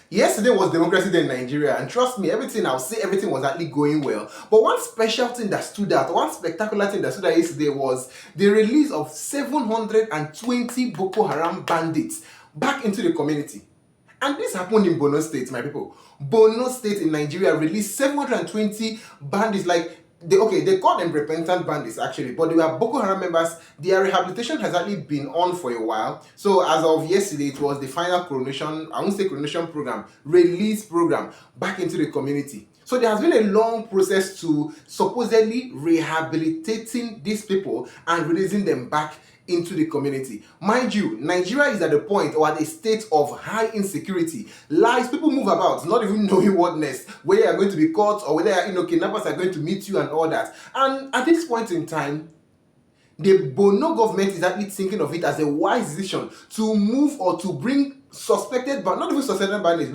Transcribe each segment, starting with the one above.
Yesterday was Democracy Day in Nigeria, and trust me, I'll say everything was actually going well. But one special thing that stood out, one spectacular thing that stood out yesterday was the release of 720 Boko Haram bandits back into the community. And this happened in Borno State, my people. Borno State in Nigeria released 720 bandits, they call them repentant bandits actually, but they were Boko Haram members. Their rehabilitation has actually been on for a while. So as of yesterday, it was the final coronation, I won't say coronation program, release program back into the community. So there has been a long process to supposedly rehabilitating these people and releasing them back into the community. Mind you, Nigeria is at a point or at a state of high insecurity. Lies, people move about, not even knowing what next, whether you are going to be caught or whether kidnappers are going to meet you and all that. And at this point in time, the Borno government is actually thinking of it as a wise decision to move or to bring suspected, but not even suspected bandits,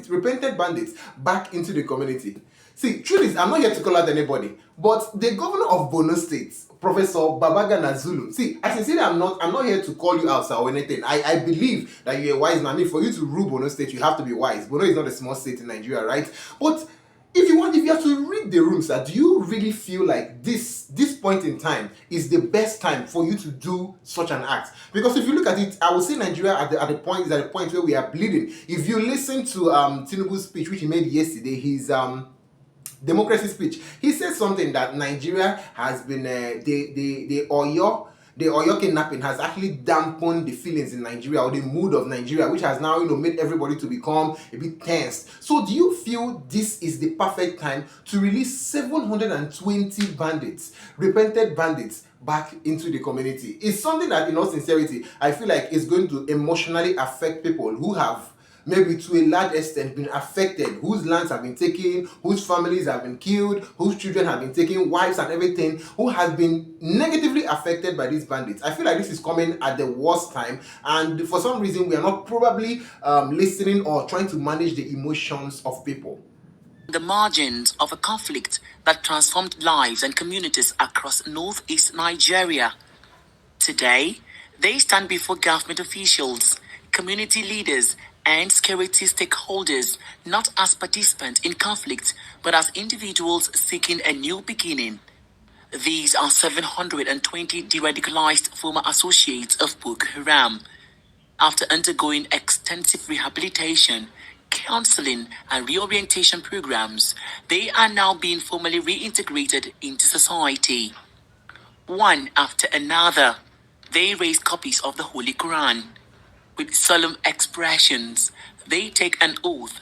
repentant bandits back into the community. See, truth is, I'm not here to call out anybody, but the governor of Borno State, Professor Babagana Zulu. See, I sincerely I'm not here to call you out or anything. I believe that you're a wise man. I mean, for you to rule Borno State, you have to be wise. Borno is not a small state in Nigeria, right? But if you have to read the room, sir, do you really feel like this point in time is the best time for you to do such an act? Because if you look at it, I would say Nigeria at the point where we are bleeding. If you listen to Tinubu's speech, which he made yesterday, his democracy speech, he said something that Nigeria has been the Oyo kidnapping has actually dampened the feelings in Nigeria, or the mood of Nigeria, which has now made everybody to become a bit tense. So do you feel this is the perfect time to release 720 bandits, repented bandits, back into the community? It's something that, in all sincerity, I feel like is going to emotionally affect people who have maybe to a large extent been affected, whose lands have been taken, whose families have been killed, whose children have been taken, wives and everything, who has been negatively affected by these bandits. I feel like this is coming at the worst time, and for some reason we are not probably listening or trying to manage the emotions of people. The margins of a conflict that transformed lives and communities across northeast Nigeria. Today, they stand before government officials, community leaders, and security stakeholders, not as participants in conflict, but as individuals seeking a new beginning. These are 720 de-radicalized former associates of Boko Haram. After undergoing extensive rehabilitation, counseling, and reorientation programs, they are now being formally reintegrated into society. One after another, they raise copies of the Holy Quran. With solemn expressions, they take an oath.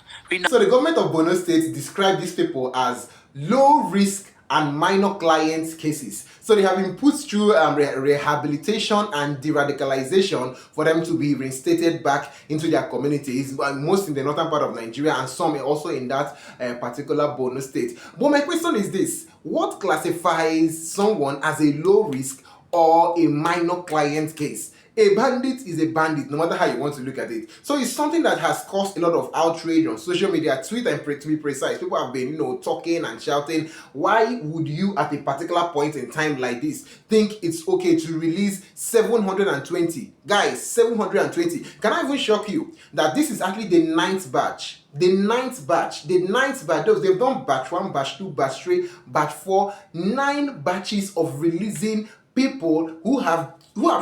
So the government of Borno State described these people as low risk and minor client cases. So they have been put through rehabilitation and de-radicalization for them to be reinstated back into their communities, most in the northern part of Nigeria and some also in that particular Borno State. But my question is this: what classifies someone as a low risk or a minor client case? A bandit is a bandit, no matter how you want to look at it. So it's something that has caused a lot of outrage on social media, Twitter to be precise. People have been, talking and shouting. Why would you, at a particular point in time like this, think it's okay to release 720? Guys, 720. Can I even shock you that this is actually the ninth batch? The ninth batch. They've done batch 1, batch 2, batch 3, batch 4, 9 batches of releasing people who have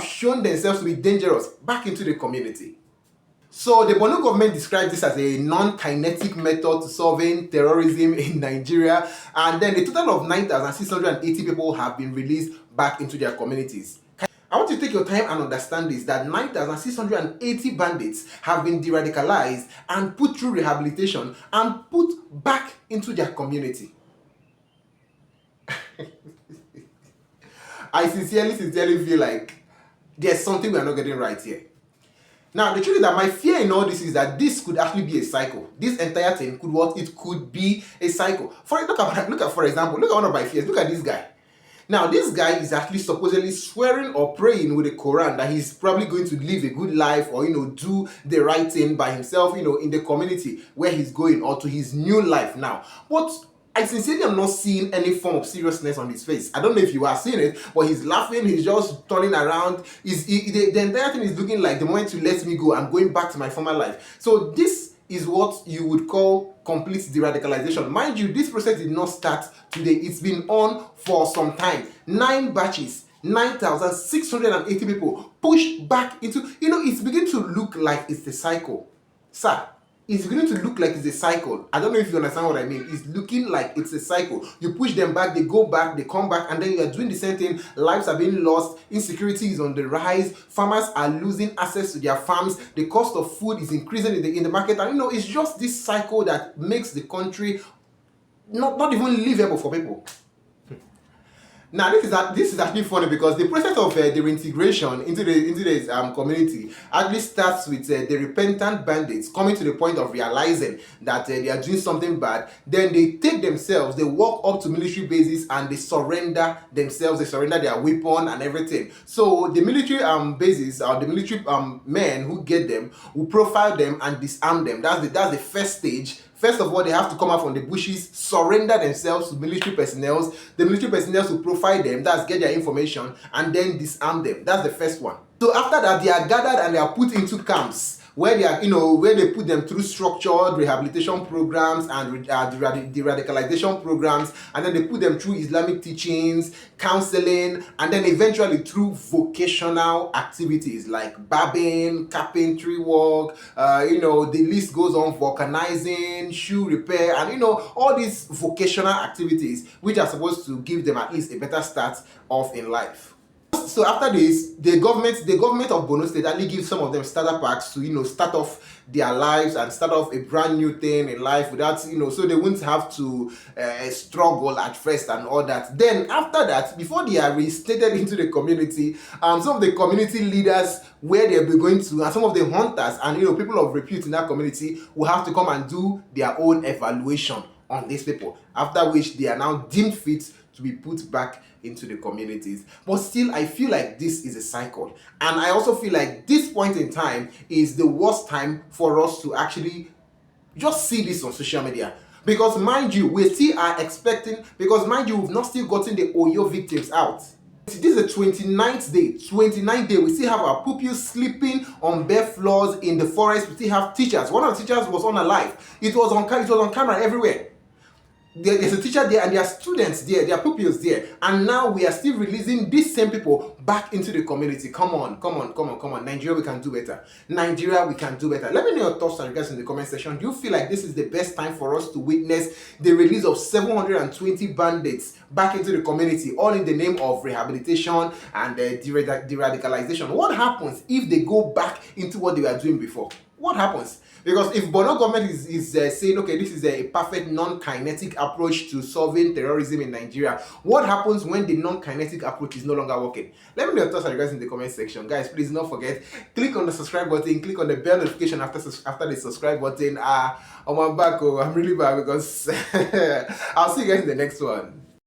shown themselves to be dangerous back into the community. So the Borno government describes this as a non-kinetic method to solving terrorism in Nigeria, and then a total of 9,680 people have been released back into their communities. I want you to take your time and understand this, that 9,680 bandits have been de-radicalized and put through rehabilitation and put back into their community. I sincerely feel like there's something we're not getting right here. Now, the truth is that my fear in all this is that this could actually be a cycle. This entire thing could be a cycle. For example, look at one of my fears. Look at this guy. Now, this guy is actually supposedly swearing or praying with the Quran that he's probably going to live a good life or, do the right thing by himself, in the community where he's going, or to his new life now. But I sincerely am not seeing any form of seriousness on his face. I don't know if you are seeing it, but he's laughing, he's just turning around. The entire thing is looking like, the moment you let me go, I'm going back to my former life. So this is what you would call complete de-radicalization. Mind you, this process did not start today. It's been on for some time. 9 batches, 9,680 people pushed back into, it's beginning to look like it's a cycle. Sir, it's beginning to look like it's a cycle. I don't know if you understand what I mean. It's looking like it's a cycle. You push them back, they go back, they come back, and then you are doing the same thing. Lives are being lost. Insecurity is on the rise. Farmers are losing access to their farms. The cost of food is increasing in the market. And it's just this cycle that makes the country not even livable for people. Now this is actually funny because the process of the reintegration into the community actually starts with the repentant bandits coming to the point of realizing that they are doing something bad. Then they take themselves, they walk up to military bases and they surrender themselves, they surrender their weapon and everything. So the military bases or the military men who get them will profile them and disarm them. That's the first stage. First of all, they have to come out from the bushes, surrender themselves to military personnel. The military personnel will profile them, that's get their information, and then disarm them. That's the first one. So after that, they are gathered and they are put into camps where they are, where they put them through structured rehabilitation programs and de-radicalization programs, and then they put them through Islamic teachings, counseling, and then eventually through vocational activities like barbing, carpentry work, the list goes on, vulcanizing, shoe repair, and all these vocational activities which are supposed to give them at least a better start off in life. So after this, the government of Borno State actually gives some of them starter packs to start off their lives and start off a brand new thing in life without so they won't have to struggle at first and all that. Then after that, before they are reinstated into the community, some of the community leaders where they'll be going to, and some of the hunters and people of repute in that community will have to come and do their own evaluation on these people, after which they are now deemed fit to be put back into the communities. But still, I feel like this is a cycle, and I also feel like this point in time is the worst time for us to actually just see this on social media, because mind you, we still are expecting, because mind you, we've not still gotten the Oyo victims out. This is the 29th day. We still have our pupils sleeping on bare floors in the forest. We still have teachers. One of the teachers was unalive. It was on camera everywhere. There's a teacher there and there are students there, there are pupils there, and now we are still releasing these same people back into the community. Come on. Nigeria, we can do better. Nigeria, we can do better. Let me know your thoughts and regards in the comment section. Do you feel like this is the best time for us to witness the release of 720 bandits back into the community, all in the name of rehabilitation and de-radicalization? What happens if they go back into what they were doing before? What happens? Because if Borno government is saying, okay, this is a perfect non-kinetic approach to solving terrorism in Nigeria, what happens when the non-kinetic approach is no longer working? Let me know your thoughts and regards in the comment section. Guys, please don't forget, click on the subscribe button, click on the bell notification after the subscribe button. On my back, I'm really bad because I'll see you guys in the next one.